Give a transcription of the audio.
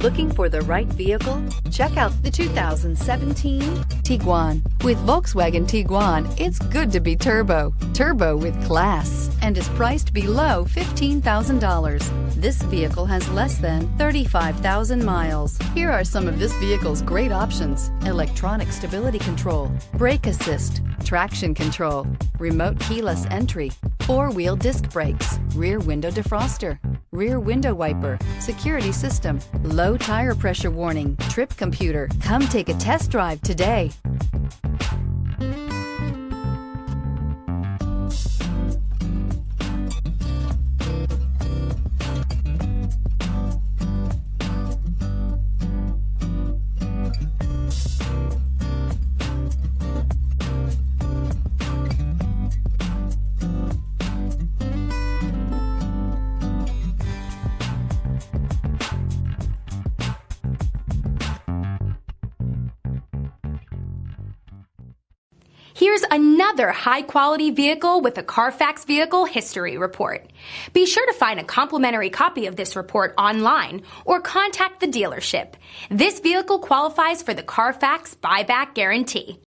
Looking for the right vehicle? Check out the 2017 Tiguan. With Volkswagen Tiguan, it's good to be turbo. Turbo with class, and is priced below $15,000. This vehicle has less than 35,000 miles. Here are some of this vehicle's great options: electronic stability control, brake assist, traction control, remote keyless entry, four-wheel disc brakes, rear window defroster, rear window wiper, security system, low tire pressure warning, trip computer. Come take a test drive today. Here's another high-quality vehicle with a Carfax Vehicle History Report. Be sure to find a complimentary copy of this report online or contact the dealership. This vehicle qualifies for the Carfax Buyback Guarantee.